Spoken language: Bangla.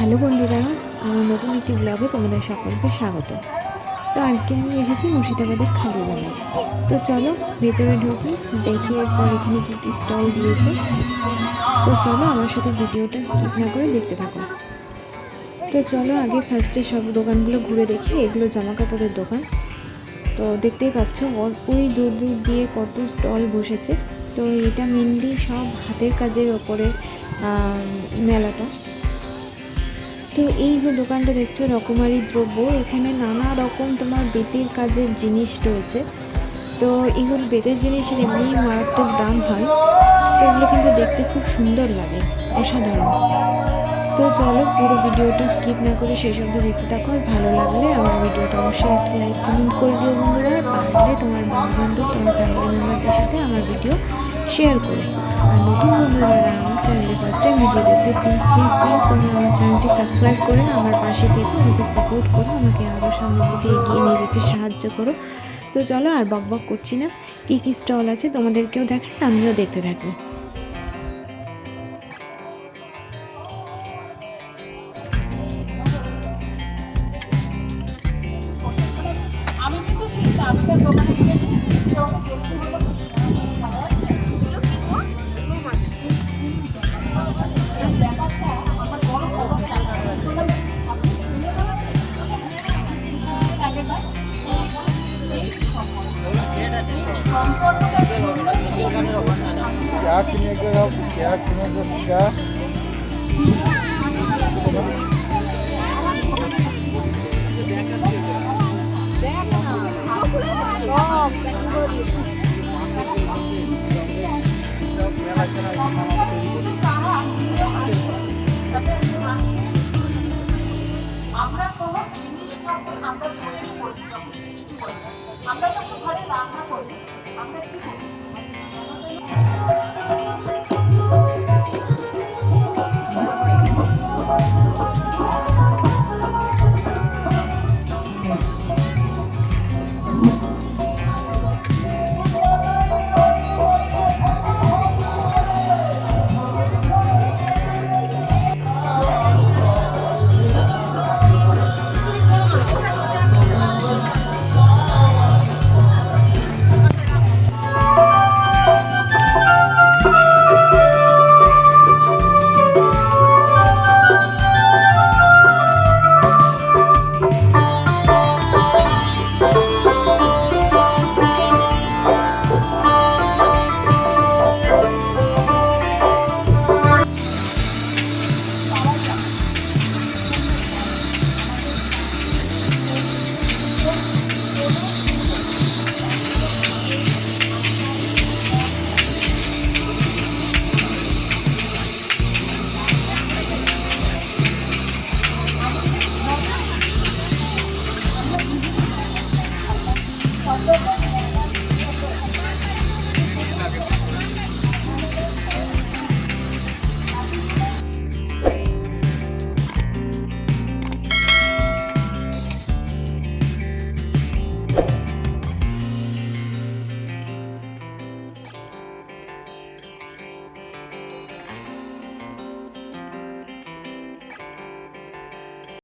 হ্যালো বন্ধুরা, আমার নতুন একটি ব্লগে তোমাদের সকলকে স্বাগত। তো আজকে আমি এসেছি মুর্শিদাবাদের খালিয়াবাজার। তো চলো ভেতরে ঢুকি, দেখি এরপর এখানে কী কী স্টল দিয়েছে। তো চলো আমার সাথে ভিডিওটা স্কিপ না করে দেখতে থাকো। তো চলো আগে ফার্স্টে সব দোকানগুলো ঘুরে দেখি। এগুলো জামা কাপড়ের দোকান। তো দেখতেই পাচ্ছ ওই দূর দূর দিয়ে কত স্টল বসেছে। তো এটা মেনলি সব হাতের কাজের ওপরে মেলাটা। তো এই যে দোকানটা দেখছো রকমারি দ্রব্য, এখানে নানা রকম তোমার বেতের কাজের জিনিস রয়েছে। তো এগুলো বেতের জিনিসের এমনি মারাত্মক দাম হয়। তো এগুলো কিন্তু দেখতে খুব সুন্দর লাগে, অসাধারণ। তো চলো পুরো ভিডিওটা স্কিপ না করে শেষ অবধি দেখতে থাকো। আর ভালো লাগলে আমার ভিডিওটা অবশ্যই একটা লাইক কমেন্ট করে দিও বন্ধুরা। পারলে তোমার বন্ধু-বান্ধব তোমার ফ্যামিলি মেম্বারদের সাথে আমার ভিডিও শেয়ার করো। আর নতুন বন্ধু যারা আমার চ্যানেলে ফার্স্ট টাইম ভিডিও দেখতে, প্লিজ তোমরা আমার চ্যানেলটি সাবস্ক্রাইব করে আমার পাশে থেকে আমাকে সাপোর্ট করো, আমাকে আরও সামনের দিকে এগিয়ে নিয়ে যেতে সাহায্য করো। তো চলো আর বক করছি না, কী কী স্টল আছে তোমাদেরকেও দেখাই, আমিও দেখতে থাকি। আমি কিন্তু চিন্তা আমাদের দোকানে গিয়েছি क्या किनेगा क्या किनेगा আমরা কোনো জিনিস যখন আমরা তৈরি করি, যখন সৃষ্টি করি, আমরা যখন ঘরে রান্না করি, আমরা কি করি?